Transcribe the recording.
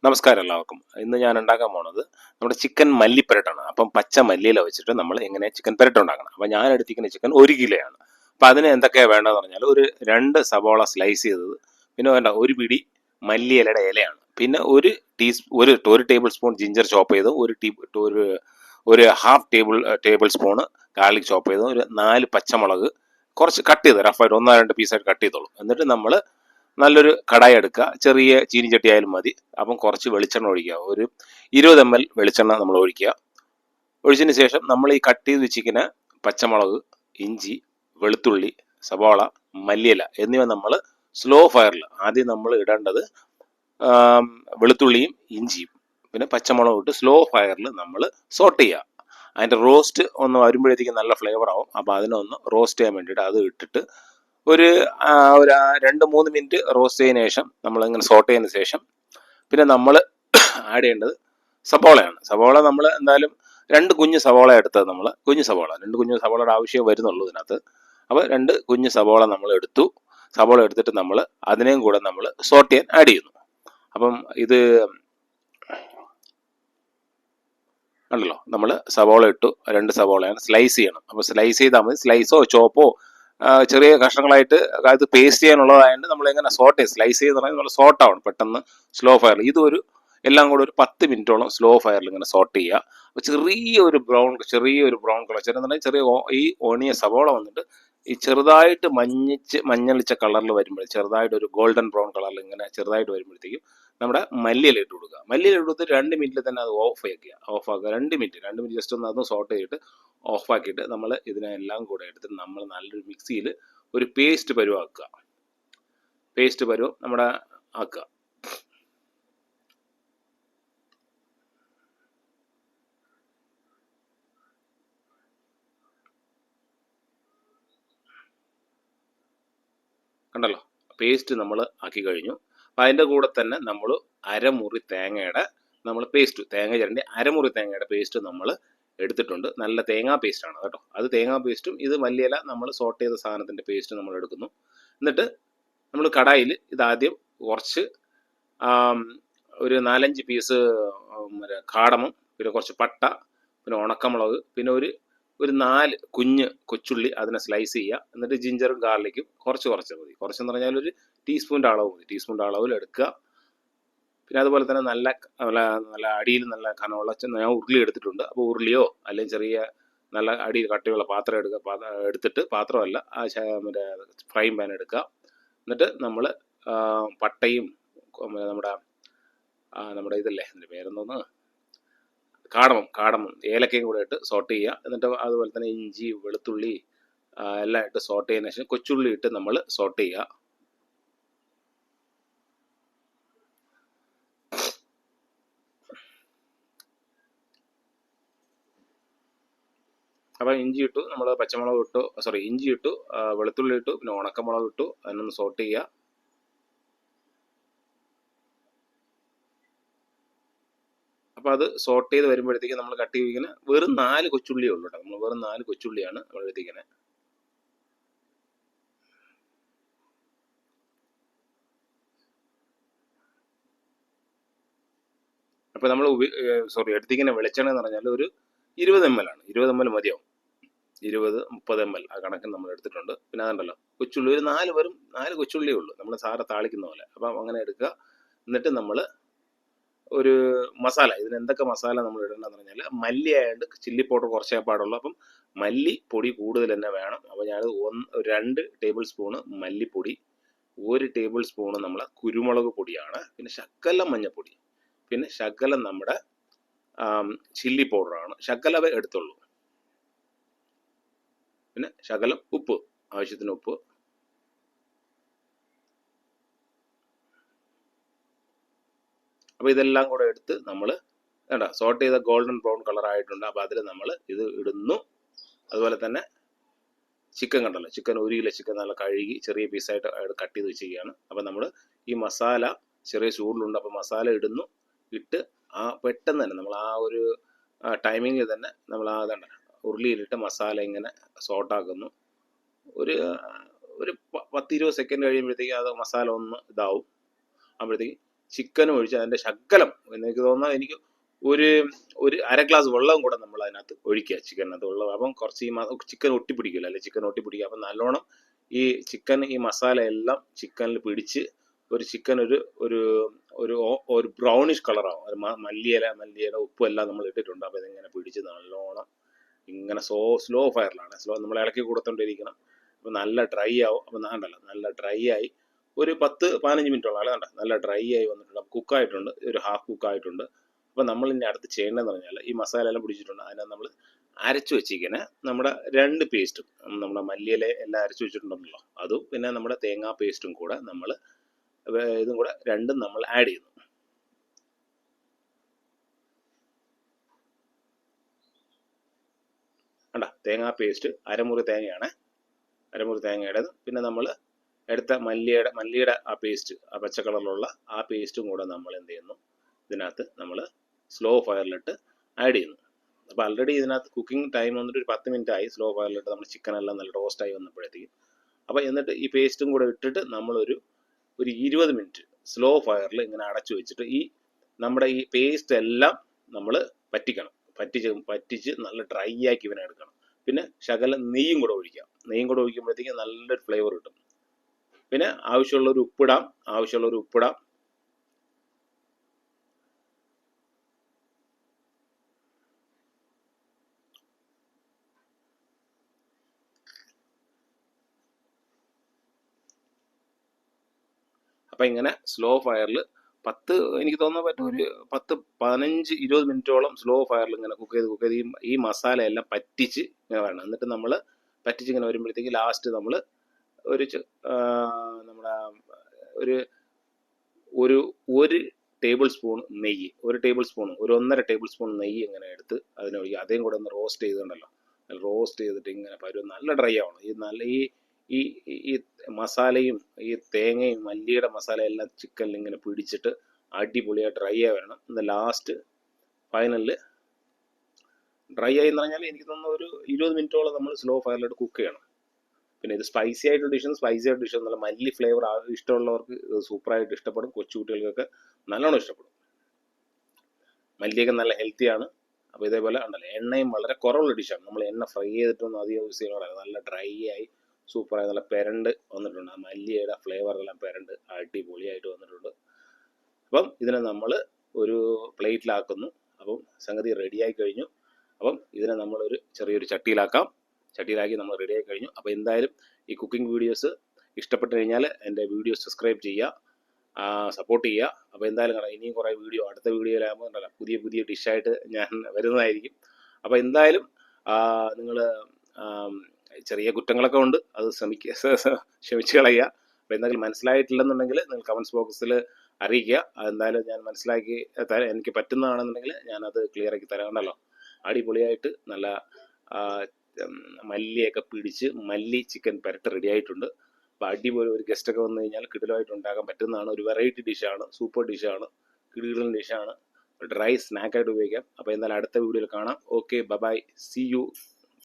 നമസ്കാരം എല്ലാവർക്കും. ഇന്ന് ഞാൻ ഉണ്ടാക്കാൻ പോണത് നമ്മുടെ ചിക്കൻ മല്ലിപ്പെരട്ടാണ്. അപ്പം പച്ച മല്ലിയില വെച്ചിട്ട് നമ്മൾ എങ്ങനെ ചിക്കൻ പെരട്ട് ഉണ്ടാക്കണം. അപ്പം ഞാൻ എടുത്തിരിക്കുന്ന ചിക്കൻ 1 കിലോയാണ്. അപ്പം അതിന് എന്തൊക്കെയാണ് വേണ്ടതെന്ന് പറഞ്ഞാൽ ഒരു 2 സവോള സ്ലൈസ് ചെയ്തത്, പിന്നെ വേണ്ട ഒരു പിടി മല്ലിയിലയുടെ ഇലയാണ്, പിന്നെ ഒരു ടേബിൾ സ്പൂൺ ജിഞ്ചർ ചോപ്പ് ചെയ്ത്, ഒരു ഒരു ഹാഫ് ടേബിൾ സ്പൂണ് ഗാർലിക് ചോപ്പ് ചെയ്ത്, ഒരു 4 പച്ചമുളക് കുറച്ച് കട്ട് ചെയ്ത് റഫായിട്ട് 1-2 പീസായിട്ട് കട്ട് ചെയ്തോളൂ. എന്നിട്ട് നമ്മൾ നല്ലൊരു കടായി എടുക്കുക, ചെറിയ ചീനിച്ചട്ടി ആയാലും മതി. അപ്പം കുറച്ച് വെളിച്ചെണ്ണ ഒഴിക്കുക, ഒരു 20 ml വെളിച്ചെണ്ണ നമ്മൾ ഒഴിക്കുക. ഒഴിച്ചതിന് ശേഷം നമ്മൾ ഈ കട്ട് ചെയ്ത് വെച്ചിരിക്കുന്ന പച്ചമുളക്, ഇഞ്ചി, വെളുത്തുള്ളി, സവാള, മല്ലിയില എന്നിവ നമ്മൾ സ്ലോ ഫയറിൽ ആദ്യം നമ്മൾ ഇടേണ്ടത് വെളുത്തുള്ളിയും ഇഞ്ചിയും പിന്നെ പച്ചമുളകും ഇട്ട് സ്ലോ ഫയറിൽ നമ്മൾ സോട്ട് ചെയ്യുക. അതിൻ്റെ റോസ്റ്റ് ഒന്ന് വരുമ്പോഴത്തേക്കും നല്ല ഫ്ലേവർ ആവും. അപ്പോൾ അതിനൊന്ന് റോസ്റ്റ് ചെയ്യാൻ വേണ്ടിയിട്ട് അത് ഇട്ടിട്ട് ഒരു 2-3 മിനിറ്റ് റോസ്റ്റ് ചെയ്തതിന് ശേഷം നമ്മളിങ്ങനെ സോട്ട് ചെയ്തതിന് ശേഷം പിന്നെ നമ്മൾ ആഡ് ചെയ്യേണ്ടത് സവോളയാണ്. സവോള നമ്മൾ എന്തായാലും 2 കുഞ്ഞ് സവോള എടുത്തത്, നമ്മൾ കുഞ്ഞ് സവോള 2 കുഞ്ഞ് സവോളയുടെ ആവശ്യമേ വരുന്നുള്ളൂ ഇതിനകത്ത്. അപ്പോൾ 2 കുഞ്ഞ് സവോള നമ്മൾ എടുത്തു. സവോള എടുത്തിട്ട് നമ്മൾ അതിനെയും കൂടെ നമ്മൾ സോട്ട് ചെയ്യാൻ ആഡ് ചെയ്യുന്നു. അപ്പം ഇത് ഉണ്ടല്ലോ, നമ്മൾ സവോള ഇട്ടു, 2 സവോളയാണ് സ്ലൈസ് ചെയ്യണം. അപ്പോൾ സ്ലൈസ് ചെയ്താൽ മതി, സ്ലൈസോ ചോപ്പോ ചെറിയ കഷ്ണങ്ങളായിട്ട് അത് പേസ്റ്റ് ചെയ്യാനുള്ളതായതുകൊണ്ട് നമ്മൾ എങ്ങനെ സ്ലൈസ് ചെയ്ത് പറഞ്ഞാൽ നമ്മൾ സോട്ട് ആവണം പെട്ടെന്ന് സ്ലോ ഫയറിൽ. ഇതൊരു എല്ലാം കൂടെ ഒരു 10 മിനിറ്റോളം സ്ലോ ഫയറിൽ ഇങ്ങനെ സോട്ട് ചെയ്യുക. അപ്പോൾ ചെറിയൊരു ബ്രൗൺ കളർ, ചെറിയ ഈ ഓണിയ സവോള വന്നിട്ട് ഈ ചെറുതായിട്ട് മഞ്ഞളിച്ച കളറിൽ വരുമ്പോൾ, ചെറുതായിട്ട് ഒരു ഗോൾഡൻ ബ്രൗൺ കളറിൽ ഇങ്ങനെ ചെറുതായിട്ട് വരുമ്പോഴത്തേക്കും നമ്മുടെ മല്ലിയില ഇട്ട് കൊടുക്കുക. മല്ലിയില ഇട്ട് 2 മിനിറ്റിൽ തന്നെ അത് ഓഫാക്കുക. 2 മിനിറ്റ് ജസ്റ്റ് ഒന്ന് അതും സോട്ട് ചെയ്തിട്ട് ഓഫാക്കിയിട്ട് നമ്മൾ ഇതിനെല്ലാം കൂടെ എടുത്തിട്ട് നമ്മൾ നല്ലൊരു മിക്സിയിൽ ഒരു പേസ്റ്റ് പരുവം നമ്മുടെ ആക്കുക. കണ്ടല്ലോ, പേസ്റ്റ് നമ്മൾ ആക്കി കഴിഞ്ഞു. അപ്പം അതിൻ്റെ കൂടെ തന്നെ നമ്മൾ അരമുറി തേങ്ങയുടെ തേങ്ങ ചിരണ്ടി അരമുറി തേങ്ങയുടെ പേസ്റ്റ് നമ്മൾ എടുത്തിട്ടുണ്ട്. നല്ല തേങ്ങാ പേസ്റ്റാണ് കേട്ടോ. അത് തേങ്ങാ പേസ്റ്റും ഇത് മല്ലിയില നമ്മൾ സോട്ട് ചെയ്ത സാധനത്തിൻ്റെ പേസ്റ്റ് നമ്മൾ എടുക്കുന്നു. എന്നിട്ട് നമ്മൾ കടായിൽ ഇതാദ്യം കുറച്ച് ഒരു 4-5 പീസ് കാടമം, പിന്നെ കുറച്ച് പട്ട, പിന്നെ ഉണക്കമുളക്, പിന്നെ ഒരു 4 കൊച്ചുള്ളി അതിനെ സ്ലൈസ് ചെയ്യുക. എന്നിട്ട് ജിഞ്ചറും ഗാർലിക്കും കുറച്ച് മതി. കുറച്ചെന്ന് പറഞ്ഞാൽ ഒരു ടീസ്പൂണിൻ്റെ അളവ് മതി. ടീസ്പൂണിൻ്റെ അളവിൽ എടുക്കുക. പിന്നെ അതുപോലെ തന്നെ നല്ല അടിയിൽ നല്ല കനമുള്ള ഞാൻ ഉരുളി എടുത്തിട്ടുണ്ട്. അപ്പോൾ ഉരുളിയോ അല്ലെങ്കിൽ ചെറിയ നല്ല അടിയിൽ കട്ടിയുള്ള പാത്രം എടുത്തിട്ട് പാത്രമല്ല, മറ്റേ ഫ്രൈ പാൻ എടുക്കുക. എന്നിട്ട് നമ്മൾ പട്ടയും നമ്മുടെ ഇതില്ലേ, അതിൻ്റെ പേരെന്തോന്ന്, കാടമം ഏലക്കയും കൂടെ ഇട്ട് സോട്ട് ചെയ്യുക. എന്നിട്ട് അതുപോലെ തന്നെ ഇഞ്ചി, വെളുത്തുള്ളി എല്ലാം ഇട്ട് സോട്ട് ചെയ്തതിന് ശേഷം കൊച്ചുള്ളി ഇട്ട് നമ്മൾ സോട്ട് ചെയ്യുക. അപ്പോൾ ഇഞ്ചി ഇട്ടു, നമ്മൾ പച്ചമുളക് ഇട്ടു, ഇഞ്ചി ഇട്ടു, വെളുത്തുള്ളി ഇട്ടു, പിന്നെ ഉണക്കമുളക് ഇട്ടു, അതിനൊന്ന് സോട്ട് ചെയ്യുക. അപ്പോൾ അത് സോട്ട് ചെയ്ത് വരുമ്പോഴത്തേക്ക് നമ്മൾ കട്ട് ചെയ്തിരിക്കുന്ന വെറും 4 കൊച്ചുള്ളിയേ ഉള്ളൂ കേട്ടോ. നമ്മൾ വെറും 4 കൊച്ചുള്ളിയാണ് നമ്മൾ എടുത്തിരിക്കുന്നത്. അപ്പോൾ നമ്മൾ എടുത്തിരിക്കുന്ന വെളിച്ചെണ്ണ എന്ന് പറഞ്ഞാൽ ഒരു 20 ml ആണ്. 20 ml മതിയാവും. 20-30 ml ആ കണക്കിന് നമ്മൾ എടുത്തിട്ടുണ്ട്. പിന്നെ അതുണ്ടല്ലോ കൊച്ചുള്ളി ഒരു 4 കൊച്ചുള്ളിയേ ഉള്ളൂ, നമ്മൾ സാറ് താളിക്കുന്ന പോലെ. അപ്പം അങ്ങനെ എടുക്കുക. എന്നിട്ട് നമ്മൾ ഒരു മസാല, ഇതിന് എന്തൊക്കെ മസാല നമ്മൾ ഇടേണ്ടതെന്ന് പറഞ്ഞാൽ, മല്ലി ആയതുകൊണ്ട് ചില്ലി പൗഡർ കുറച്ചേ പാടുള്ളൂ. അപ്പം മല്ലി പൊടി കൂടുതൽ തന്നെ വേണം. അപ്പോൾ ഞാനത് 2 ടേബിൾ സ്പൂണ് മല്ലിപ്പൊടി, 1 ടേബിൾ സ്പൂണ് നമ്മളെ കുരുമുളക് പൊടിയാണ്, പിന്നെ ശകലം മഞ്ഞൾപ്പൊടി, പിന്നെ ശകലം നമ്മുടെ ചില്ലി പൗഡറാണ്, ശകലവേ എടുത്തുള്ളൂ. പിന്നെ ശകലം ഉപ്പ്, ആവശ്യത്തിന് ഉപ്പ്. അപ്പോൾ ഇതെല്ലാം കൂടെ എടുത്ത് നമ്മൾ സോട്ട് ചെയ്ത ഗോൾഡൻ ബ്രൗൺ കളർ ആയിട്ടുണ്ട്. അപ്പോൾ അതിൽ നമ്മൾ ഇത് ഇടുന്നു. അതുപോലെ തന്നെ ചിക്കൻ കണ്ടല്ലോ, 1 കിലോ ചിക്കൻ നല്ല കഴുകി ചെറിയ പീസായിട്ട് കട്ട് ചെയ്ത് വെച്ചിരിക്കുകയാണ്. അപ്പോൾ നമ്മൾ ഈ മസാല ചെറിയ ചൂടിലുണ്ട്. അപ്പോൾ മസാല ഇട്ട് പെട്ടെന്ന് തന്നെ നമ്മൾ ആ ഒരു ടൈമിങ്ങിൽ തന്നെ നമ്മൾ ഉരുളിയിലിട്ട് മസാല ഇങ്ങനെ സോട്ടാക്കുന്നു. ഒരു 10-20 സെക്കൻഡ് കഴിയുമ്പോഴത്തേക്കും അത് മസാല ഒന്ന് ഇതാവും. അപ്പോഴത്തേക്ക് ചിക്കനും ഒഴിച്ച് അതിൻ്റെ ശകലം എനിക്ക് തോന്നുന്നത് എനിക്ക് ഒരു ഒരു അര ഗ്ലാസ് വെള്ളം കൂടെ നമ്മൾ അതിനകത്ത് ഒഴിക്കുക, ചിക്കനകത്ത് വെള്ളം. അപ്പം കുറച്ച് ഈ ചിക്കൻ ഒട്ടിപ്പിടിക്കില്ല, അല്ലെ ചിക്കൻ ഒട്ടിപ്പിടിക്കുക. അപ്പം നല്ലോണം ഈ ചിക്കൻ ഈ മസാല എല്ലാം ചിക്കനിൽ പിടിച്ച് ഒരു ചിക്കൻ ഒരു ഒരു ഒരു ഒരു ബ്രൗണിഷ് കളറാവും. അത് മല്ലിയില ഉപ്പും എല്ലാം നമ്മൾ ഇട്ടിട്ടുണ്ട്. അപ്പോൾ ഇതിങ്ങനെ പിടിച്ച് നല്ലോണം ഇങ്ങനെ സ്ലോ ഫയറിലാണ് നമ്മൾ ഇളക്കി കൊടുത്തോണ്ടിരിക്കണം. അപ്പോൾ നല്ല ഡ്രൈ ആവും. അപ്പോൾ നാണ്ടല്ലോ നല്ല ഡ്രൈ ആയി ഒരു 10-15 മിനിറ്റോളം അല്ല നല്ല ഡ്രൈ ആയി വന്നിട്ടുണ്ട്. കുക്കായിട്ടുണ്ട്, ഒരു ഹാഫ് കുക്കായിട്ടുണ്ട്. അപ്പോൾ നമ്മൾ ഇനി അടുത്ത് ചെയ്യേണ്ടതെന്ന് പറഞ്ഞാൽ ഈ മസാല എല്ലാം പിടിച്ചിട്ടുണ്ട്. അതിനകത്ത് നമ്മൾ അരച്ചു വെച്ചിരിക്കുന്ന നമ്മുടെ 2 പേസ്റ്റും, നമ്മുടെ മല്ലിയില എല്ലാം അരച്ചു വെച്ചിട്ടുണ്ടല്ലോ അതും പിന്നെ നമ്മുടെ തേങ്ങാ പേസ്റ്റും കൂടെ നമ്മൾ ഇതും കൂടെ രണ്ടും നമ്മൾ ആഡ് ചെയ്യുന്നു. തേങ്ങാ പേസ്റ്റ് അരമുറി തേങ്ങയാണ്, അരമുറി തേങ്ങയുടേത്. പിന്നെ നമ്മൾ എടുത്ത മല്ലിയുടെ ആ പേസ്റ്റ്, ആ പച്ച കളറിലുള്ള ആ പേസ്റ്റും കൂടെ നമ്മൾ എന്ത് ചെയ്യുന്നു, ഇതിനകത്ത് നമ്മൾ സ്ലോ ഫയറിലിട്ട് ആഡ് ചെയ്യുന്നു. അപ്പോൾ ആൾറെഡി ഇതിനകത്ത് കുക്കിംഗ് ടൈം വന്നിട്ട് ഒരു 10 മിനിറ്റ് ആയി. സ്ലോ ഫയറിലിട്ട് നമ്മൾ ചിക്കനെല്ലാം നല്ല റോസ്റ്റായി വന്നപ്പോഴത്തേക്കും. അപ്പോൾ എന്നിട്ട് ഈ പേസ്റ്റും കൂടെ ഇട്ടിട്ട് നമ്മളൊരു 20 മിനിറ്റ് സ്ലോ ഫയറിൽ ഇങ്ങനെ അടച്ചു വെച്ചിട്ട് ഈ നമ്മുടെ ഈ പേസ്റ്റ് എല്ലാം നമ്മൾ പറ്റിച്ച് നല്ല ഡ്രൈ ആക്കി ഇവനെ എടുക്കണം. പിന്നെ ശകലം നെയ്യും കൂടെ ഒഴിക്കാം. നെയ്യും കൂടെ ഒഴിക്കുമ്പോഴത്തേക്ക് നല്ലൊരു ഫ്ലേവർ കിട്ടും. പിന്നെ ആവശ്യമുള്ളൊരു ഉപ്പിടാം. അപ്പം ഇങ്ങനെ സ്ലോ ഫയറിൽ എനിക്ക് തോന്നുന്ന പറ്റും ഒരു 10-15-20 മിനിറ്റോളം സ്ലോ ഫയറിൽ ഇങ്ങനെ കുക്ക് ചെയ്ത് ഈ മസാല എല്ലാം പറ്റിച്ച് ഇങ്ങനെ വരണം. എന്നിട്ട് നമ്മൾ പറ്റിച്ച് ഇങ്ങനെ വരുമ്പോഴത്തേക്ക് ലാസ്റ്റ് നമ്മൾ നമ്മുടെ ഒരു ടേബിൾ സ്പൂൺ നെയ്യ്, 1.5 ടേബിൾ സ്പൂൺ നെയ്യ് ഇങ്ങനെ എടുത്ത് അതിനൊഴിക്കുക. അതേം കൂടെ ഒന്ന് റോസ്റ്റ് ചെയ്തിട്ടുണ്ടല്ലോ, റോസ്റ്റ് ചെയ്തിട്ട് ഇങ്ങനെ നല്ല ഡ്രൈ ആവണം. ഈ മസാലയും ഈ തേങ്ങയും മല്ലിയുടെ മസാല എല്ലാം ചിക്കനിൽ ഇങ്ങനെ പിടിച്ചിട്ട് അടിപൊളിയായി ഡ്രൈ ആയി വരണം. എന്നാൽ ലാസ്റ്റ് ഫൈനലിൽ ഡ്രൈ ആയി എന്ന് പറഞ്ഞാൽ എനിക്ക് തോന്നുന്നു ഒരു 20 മിനിറ്റോളം നമ്മൾ സ്ലോ ഫയറിലിട്ട് കുക്ക് ചെയ്യണം. പിന്നെ ഇത് സ്പൈസി ആയിട്ട് ഡിഷ് എന്നല്ല, മല്ലി ഫ്ലേവർ ഇഷ്ടമുള്ളവർക്ക് സൂപ്പറായിട്ട് ഇഷ്ടപ്പെടും. കൊച്ചുകുട്ടികൾക്കൊക്കെ നല്ലോണം ഇഷ്ടപ്പെടും. മല്ലിയൊക്കെ നല്ല ഹെൽത്തിയാണ്. അപ്പോൾ ഇതേപോലെ ഉണ്ടല്ലോ, എണ്ണയും വളരെ കുറവുള്ള ഡിഷാണ്. നമ്മൾ എണ്ണ ഫ്രൈ ചെയ്തിട്ടൊന്നും അധികം യൂസ് ചെയ്യണമല്ല. നല്ല ഡ്രൈ ആയി സൂപ്പറായി നല്ല പെരണ്ട് വന്നിട്ടുണ്ട്. ആ മല്ലിയുടെ ഫ്ലേവറെല്ലാം പെരണ്ട് അടിപൊളിയായിട്ട് വന്നിട്ടുണ്ട്. അപ്പം ഇതിനെ നമ്മൾ ഒരു പ്ലേറ്റിലാക്കുന്നു. അപ്പം സംഗതി റെഡിയായി കഴിഞ്ഞു. അപ്പം ഇതിനെ നമ്മളൊരു ചെറിയൊരു ചട്ടിയിലാക്കി നമ്മൾ റെഡിയായി കഴിഞ്ഞു. അപ്പോൾ എന്തായാലും ഈ കുക്കിംഗ് വീഡിയോസ് ഇഷ്ടപ്പെട്ട് കഴിഞ്ഞാൽ എൻ്റെ വീഡിയോ സബ്സ്ക്രൈബ് ചെയ്യുക, സപ്പോർട്ട് ചെയ്യുക. അപ്പോൾ എന്തായാലും ഇനിയും കുറേ അടുത്ത വീഡിയോയിലാകുമ്പോൾ ഉണ്ടല്ലോ പുതിയ ഡിഷായിട്ട് ഞാൻ വരുന്നതായിരിക്കും. അപ്പോൾ എന്തായാലും നിങ്ങൾ ചെറിയ കുറ്റങ്ങളൊക്കെ ഉണ്ട്, അത് ക്ഷമിച്ച് കളയുക. അപ്പോൾ എന്തെങ്കിലും മനസ്സിലായിട്ടില്ലെന്നുണ്ടെങ്കിൽ നിങ്ങൾ കമൻസ് ബോക്സിൽ അറിയിക്കുക. അതെന്തായാലും ഞാൻ മനസ്സിലാക്കി എനിക്ക് പറ്റുന്നതാണെന്നുണ്ടെങ്കിൽ ഞാനത് ക്ലിയർ ആക്കി തരാറുണ്ടല്ലോ. അടിപൊളിയായിട്ട് നല്ല മല്ലിയൊക്കെ പിടിച്ച് മല്ലി ചിക്കൻ പെരട്ട് റെഡി ആയിട്ടുണ്ട്. അപ്പോൾ അടിപൊളി ഒരു ഗസ്റ്റൊക്കെ വന്നു കഴിഞ്ഞാൽ കിടിലമായിട്ട് ഉണ്ടാക്കാൻ പറ്റുന്നതാണ്. ഒരു വെറൈറ്റി ഡിഷാണ്, സൂപ്പർ ഡിഷാണ്, കിടിലൻ ഡിഷാണ്. ഡ്രൈ സ്നാക്കായിട്ട് ഉപയോഗിക്കാം. അപ്പോൾ എന്തായാലും അടുത്ത വീഡിയോയിൽ കാണാം. Okay, bye, see U.